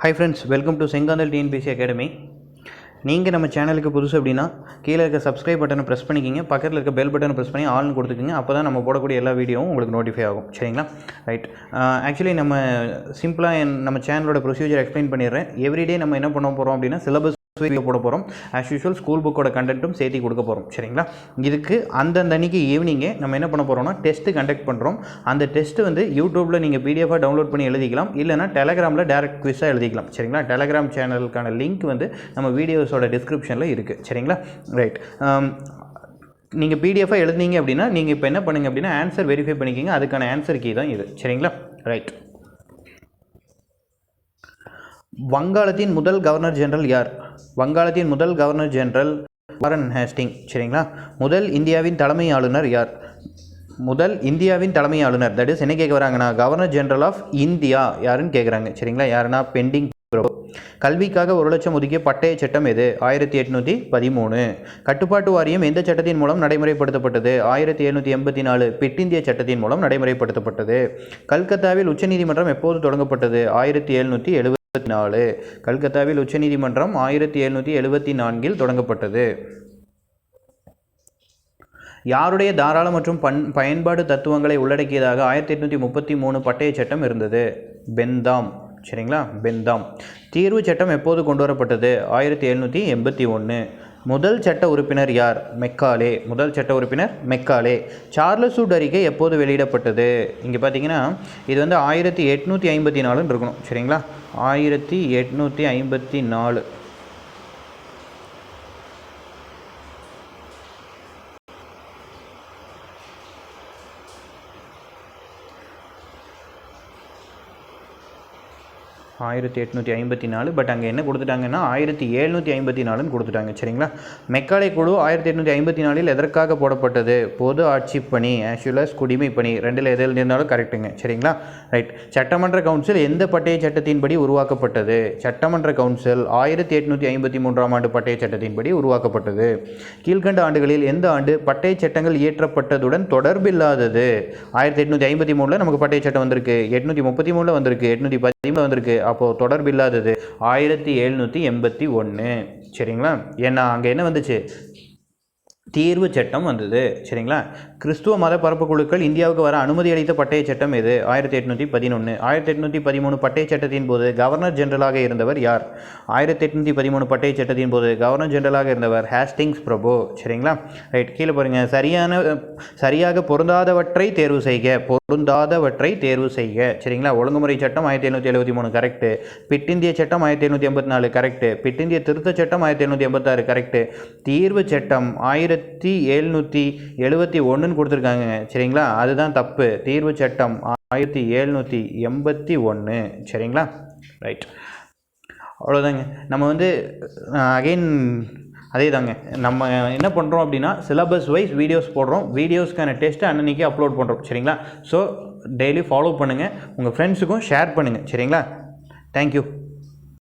Hi friends, welcome to Senganthal TNPSC Academy. நீங்கள் நம்ம சேனலுக்கு புதுசு அப்படின்னா கீழே இருக்க சப்ஸ்கிரைப் பட்டனை ப்ரெஸ் பண்ணிக்கிங்க, பக்கத்தில் இருக்க பெல் பட்டனை ப்ரெஸ் பண்ணி ஆல்னு கொடுத்துக்குங்க. அப்போ தான் நம்ம போடக்கூடிய எல்லா வீடியோவும் உங்களுக்கு நோட்டிஃபை ஆகும். சரிங்களா? ரைட். ஆக்சுவலி நம்ம சிம்பிளாக நம்ம சேனலோட ப்ரொசீஜர் எக்ஸ்பிளைன் பண்ணிடுறேன். எவ்ரிடே நம்ம என்ன பண்ண போகிறோம் அப்படின்னா சிலபஸ் வீடியோ போட போகிறோம். ஆஸ் யூஷுவல் ஸ்கூல் புக்கோட கண்டென்ட்டும் சேர்த்து கொடுக்க போகிறோம். சரிங்களா? இதுக்கு அந்தந்த அன்றைக்கி ஈவினிங்கே நம்ம என்ன பண்ண போகிறோம்னா டெஸ்ட்டு கண்டக்ட் பண்ணுறோம். அந்த டெஸ்ட்டு வந்து யூடியூப்பில் நீங்கள் பிடிஎஃபாக டவுன்லோட் பண்ணி எழுதிக்கலாம், இல்லைனா டெலகிராமில் டேரக்ட் குவிஸாக எழுதிக்கலாம். சரிங்களா? டெலகிராம் சேனலுக்கான லிங்க் வந்து நம்ம வீடியோஸோட டிஸ்கிரிப்ஷனில் இருக்குது. சரிங்களா? ரைட். நீங்கள் பிடிஎஃபாக எழுதினீங்க அப்படின்னா நீங்கள் இப்போ என்ன பண்ணுங்க அப்படின்னா ஆன்சர் வெரிஃபை பண்ணிக்கிங்க. அதுக்கான ஆன்சர் கீ தான் இது. சரிங்களா? ரைட். வங்காளத்தின் முதல் கவர்னர் ஜெனரல் யார்? வங்காளத்தின் முதல் கவர்னர் ஜெனரல் வாரன் ஹேஸ்டிங். சரிங்களா? முதல் இந்தியாவின் தலைமை ஆளுநர் யார்? முதல் இந்தியாவின் தலைமை ஆளுநர், தட் இஸ் என்ன கேட்க வராங்கன்னா கவர்னர் ஜெனரல் ஆஃப் இந்தியா யாருன்னு கேட்குறாங்க. சரிங்களா? யாருன்னா பெண்டிங். கல்விக்காக 1 லட்சம் ஒதுக்கிய பட்டய சட்டம் எது? 1813. கட்டுப்பாட்டு வாரியம் எந்த சட்டத்தின் மூலம் நடைமுறைப்படுத்தப்பட்டது? 1784 பிட் இந்திய சட்டத்தின் மூலம் நடைமுறைப்படுத்தப்பட்டது. கல்கத்தாவில் உச்சநீதிமன்றம் எப்போது தொடங்கப்பட்டது? 1774. கல்கத்தாவில் உச்சநீதிமன்றம் 1774 தொடங்கப்பட்டது. யாருடைய தாராள மற்றும் பயன்பாடு தத்துவங்களை உள்ளடக்கியதாக 1833 பட்டய சட்டம் இருந்தது? பெந்தாம். சரிங்களா? பெந்தாம். தீர்வு சட்டம் எப்போது கொண்டு வரப்பட்டது? 1781. முதல் சட்ட உறுப்பினர் யார்? மெக்காலே. முதல் சட்ட உறுப்பினர் மெக்காலே. சார்லஸ் வுட் அறிக்கை எப்போது வெளியிடப்பட்டது? இங்கே பார்த்தீங்கன்னா இது வந்து 1854 இருக்கணும். சரிங்களா? 1854. பட் அங்கே என்ன கொடுத்துட்டாங்கன்னா 1754 கொடுத்துட்டாங்க. சரிங்களா? மெக்காலே குழு 1854 எதற்காக போடப்பட்டது? பொது ஆட்சி பணி, ஆஷுவலஸ் குடிமை பணி, ரெண்டில் எதில் இருந்தாலும் கரெக்டுங்க. சரிங்களா? ரைட். சட்டமன்ற கவுன்சில் எந்த பட்டய சட்டத்தின்படி உருவாக்கப்பட்டது? சட்டமன்ற கவுன்சில் 1853 ஆண்டு பட்டய சட்டத்தின்படி உருவாக்கப்பட்டது. கீழ்கண்ட ஆண்டுகளில் எந்த ஆண்டு பட்டய சட்டங்கள் இயற்றப்பட்டதுடன் தொடர்பில்லாதது? 1853 நமக்கு பட்டய சட்டம் வந்திருக்கு, 833 வந்திருக்கு, 810 வந்திருக்கு. அப்போது தொடர்பில்லாதது 1781. சரிங்களா? ஏன்னா அங்கே என்ன வந்துச்சு? தீர்வு சட்டம் வந்தது. சரிங்களா? கிறிஸ்துவ மத பரப்பு குழுக்கள் இந்தியாவுக்கு வர அனுமதி அளித்த பட்டய சட்டம் எது? 1811. 1813 பட்டய சட்டத்தின் போது கவர்னர் ஜெனரலாக இருந்தவர் யார்? 1813 பட்டய சட்டத்தின் போது கவர்னர் ஜெனரலாக இருந்தவர் ஹேஸ்டிங்ஸ் பிரபு. சரிங்களா? ரைட். கீழே பாருங்க. சரியாக பொருந்தாதவற்றை தேர்வு செய்க. பொருந்தாதவற்றை தேர்வு செய்க. சரிங்களா? ஒழுங்குமுறை சட்டம் 1773 கரெக்டு. பிட் இந்திய சட்டம் 1784 கரெக்டு. பிட் இந்திய திருத்த சட்டம் 1786 கரெக்டு. தீர்வு சட்டம் 1771 கொடுத்துருக்காங்க. சரிங்களா? அதுதான் தப்பு. தீர்வு சட்டம் 1781. சரிங்களா? ரைட். அவ்வளோதாங்க. நம்ம வந்து அகெயின் அதே தாங்க, நம்ம என்ன பண்ணுறோம் அப்படின்னா சிலபஸ் வைஸ் வீடியோஸ் போடுறோம். வீடியோஸ்க்கான டெஸ்ட்டு அன்னன்னைக்கு அப்லோட் பண்ணுறோம். சரிங்களா? ஸோ டெய்லி ஃபாலோ பண்ணுங்கள், உங்கள் ஃப்ரெண்ட்ஸுக்கும் ஷேர் பண்ணுங்கள். சரிங்களா? தேங்க்யூ.